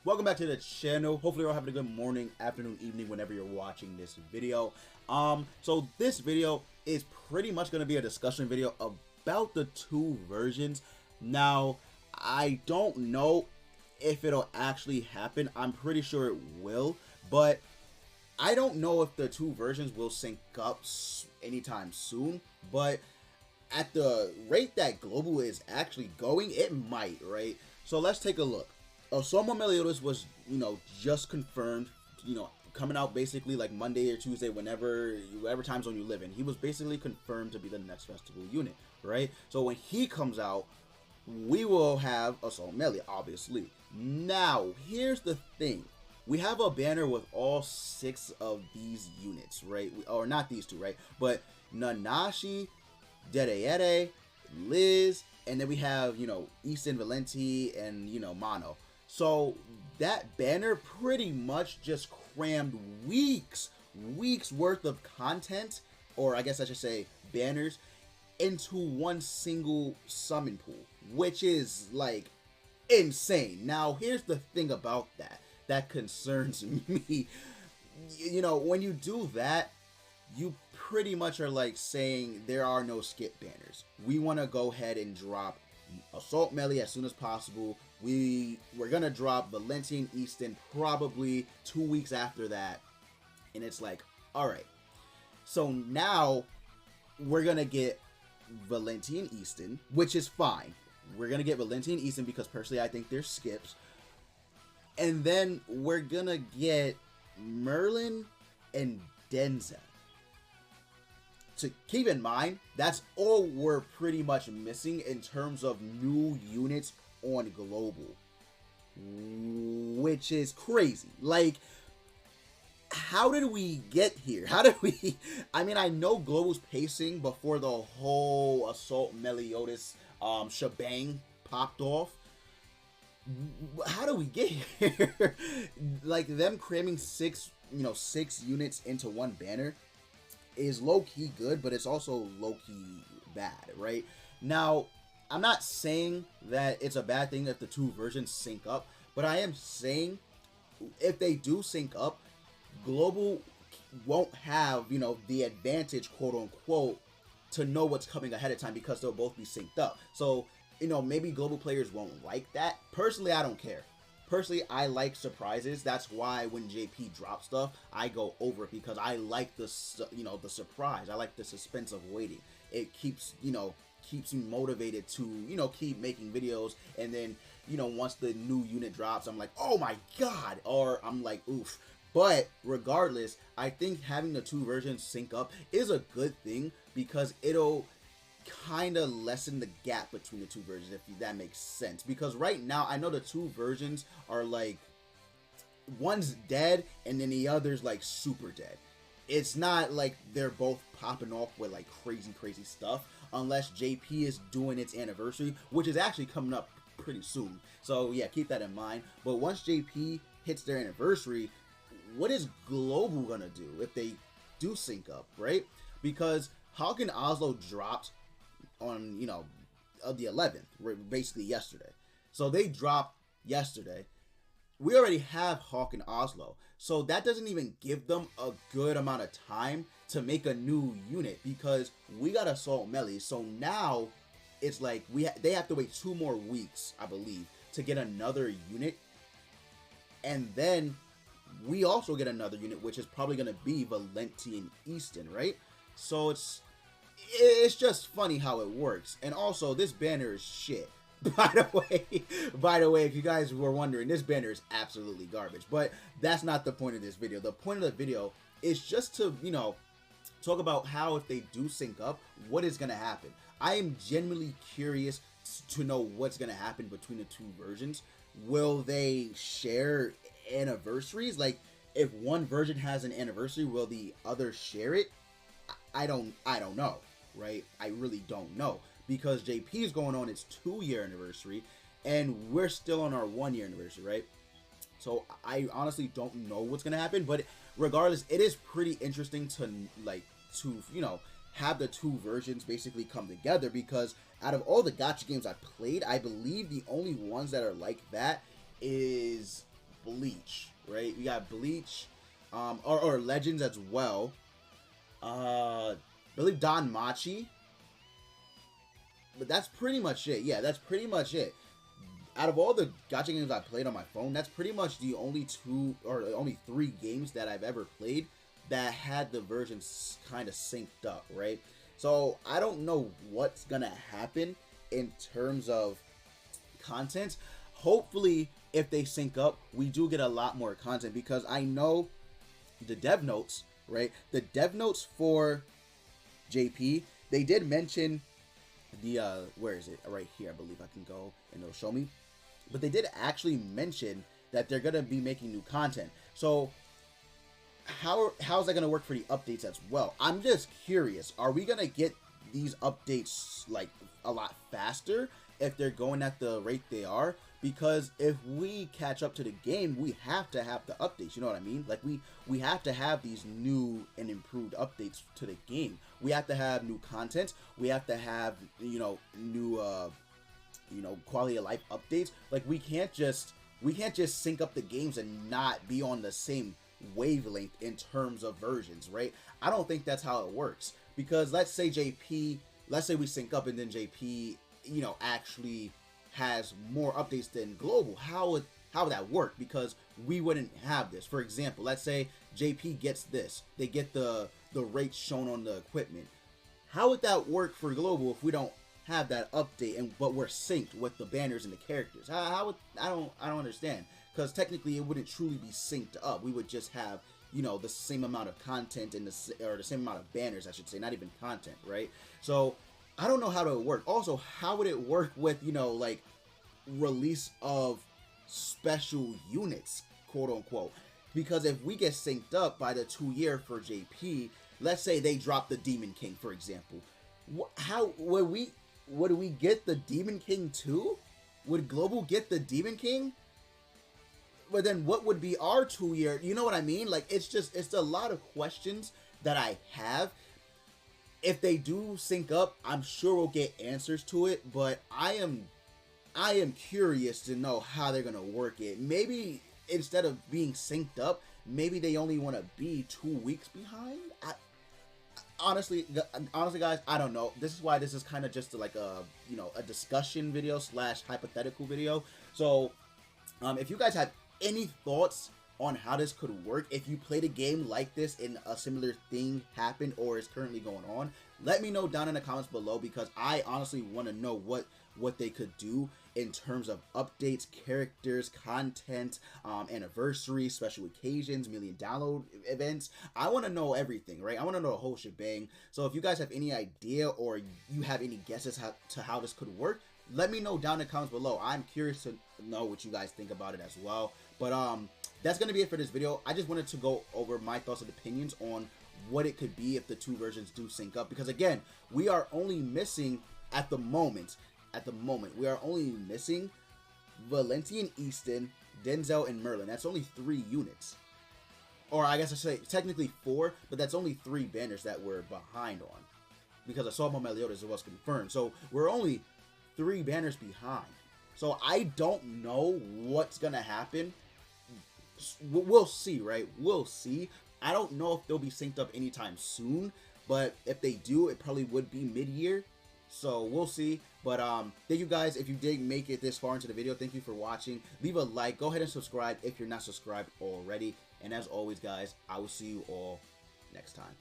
Welcome back to the channel. Hopefully you're all having a good morning, afternoon, evening, whenever you're watching this video. So this video is pretty much going to be a discussion video about the two versions. Now, I don't know if it'll actually happen. I'm pretty sure it will, but I don't know if the two versions will sync up anytime soon, but at the rate that Global is actually going, it might, right? So let's take a look. Osama Meliodas was, just confirmed, coming out basically like Monday or Tuesday, whatever time zone you live in. He was basically confirmed to be the next festival unit, right? So when he comes out, we will have Assault Melee, obviously. Now, here's the thing. We have a banner with all 6 of these units, right? Or not these 2, right? But Nanashi, Dede, Liz, and then we have, Easton, Valenti, and, Mono. So that banner pretty much just crammed weeks worth of content, or I guess I should say banners, into one single summon pool, which is like insane. Now here's the thing about that concerns me. When you do that, you pretty much are like saying there are no skip banners. We want to go ahead and drop Assault Melee as soon as possible. We're gonna drop Valenti and Easton probably 2 weeks after that, and it's like, all right, so now we're gonna get Valenti and Easton, which is fine. We're gonna get Valenti and Easton because personally I think they're skips, and then we're gonna get Merlin and Denzel. To keep in mind, that's all we're pretty much missing in terms of new units on Global, which is crazy. Like, how did we get here? I mean, I know Global's pacing before the whole Assault Meliodas shebang popped off. How do we get here? Like, them cramming 6 units into one banner is low-key good, but it's also low-key bad, right? Now, I'm not saying that it's a bad thing if the two versions sync up, but I am saying if they do sync up, Global won't have, the advantage, quote-unquote, to know what's coming ahead of time because they'll both be synced up. So, maybe Global players won't like that. Personally, I don't care. Personally, I like surprises. That's why when JP drops stuff, I go over it because I like the surprise. I like the suspense of waiting. It keeps me motivated to keep making videos. And then once the new unit drops, I'm like, oh my god, or I'm like, oof. But regardless, I think having the two versions sync up is a good thing because it'll kind of lessen the gap between the two versions, if that makes sense. Because right now I know the two versions are like, one's dead and then the other's like super dead. It's not like they're both popping off with like crazy stuff, unless JP is doing its anniversary, which is actually coming up pretty soon. So yeah, keep that in mind. But once JP hits their anniversary, what is Global gonna do if they do sync up, right? Because Hawk and Oslo dropped on of the 11th, basically yesterday. So they dropped yesterday. We already have Hawk and Oslo, so that doesn't even give them a good amount of time to make a new unit because we got Assault Melee. So now it's like they have to wait 2 more weeks, I believe, to get another unit, and then we also get another unit, which is probably going to be Valenti and Easton, right? So it's just funny how it works. And also, this banner is shit. By the way, if you guys were wondering, this banner is absolutely garbage. But that's not the point of this video. The point of the video is just to, talk about how if they do sync up, what is going to happen. I am genuinely curious to know what's going to happen between the two versions. Will they share anniversaries? Like, if one version has an anniversary, will the other share it? I don't know, right? I really don't know, because JP is going on its 2-year anniversary and we're still on our 1-year anniversary, right? So I honestly don't know what's gonna happen, but regardless, it is pretty interesting to have the two versions basically come together, because out of all the gacha games I played, I believe the only ones that are like that is Bleach, right? We got Bleach, or Legends as well. I believe Don Machi. But that's pretty much it. Yeah, that's pretty much it. Out of all the gacha games I played on my phone, that's pretty much the only only 3 games that I've ever played that had the versions kind of synced up, right? So I don't know what's gonna happen in terms of content. Hopefully, if they sync up, we do get a lot more content, because I know the dev notes, right? The dev notes for JP, they did mention the where is it? Right here, I believe I can go and it'll show me. But they did actually mention that they're gonna be making new content. So how's that gonna work for the updates as well? I'm just curious. Are we gonna get these updates like a lot faster if they're going at the rate they are? Because if we catch up to the game, we have to have the updates. You know what I mean? Like we have to have these new and improved updates to the game. We have to have new content. We have to have, you know, new quality of life updates. Like we can't just sync up the games and not be on the same wavelength in terms of versions, right? I don't think that's how it works. Because let's say we sync up and then JP, you know, actually has more updates than global. How would that work? Because we wouldn't have this. For example, let's say JP gets this. They get the rates shown on the equipment. How would that work for global if we don't have that update but we're synced with the banners and the characters? How would I don't understand, because technically it wouldn't truly be synced up. We would just have, you know, the same amount of content and the same amount of banners, I should say, not even content, right? So I don't know how to work. Also, how would it work with, you know, like release of special units, quote unquote? Because if we get synced up by the 2-year for JP, let's say they drop the Demon King, for example. How would we get the Demon King too? Would global get the Demon King? But then what would be our 2-year? You know what I mean? Like, it's a lot of questions that I have. If they do sync up, I'm sure we'll get answers to it, but I am curious to know how they're gonna work it. Maybe instead of being synced up, maybe they only want to be 2 weeks behind. Honestly, guys, I don't know. This is why this is kind of just like a discussion video / hypothetical video. So, if you guys have any thoughts on how this could work, if you played a game like this and a similar thing happened or is currently going on, let me know down in the comments below, because I honestly want to know what they could do in terms of updates, characters, content, anniversaries, special occasions, million download events. I want to know everything, right? I want to know the whole shebang. So if you guys have any idea or you have any guesses to how this could work, let me know down in the comments below. I'm curious to know what you guys think about it as well. But that's going to be it for this video. I just wanted to go over my thoughts and opinions on what it could be if the 2 versions do sync up. Because again, we are only missing at the moment, we are only missing Valentian Easton, Denzel, and Merlin. That's only 3 units. Or I guess I say technically 4, but that's only 3 banners that we're behind on. Because Assault on Meliodas was confirmed. So we're only 3 banners behind. So I don't know what's going to happen. We'll see, right? We'll see. I don't know if they'll be synced up anytime soon, but if they do, it probably would be mid-year. So we'll see. But thank you guys. If you did make it this far into the video, thank you for watching. Leave a like. Go ahead and subscribe if you're not subscribed already. And as always, guys, I will see you all next time.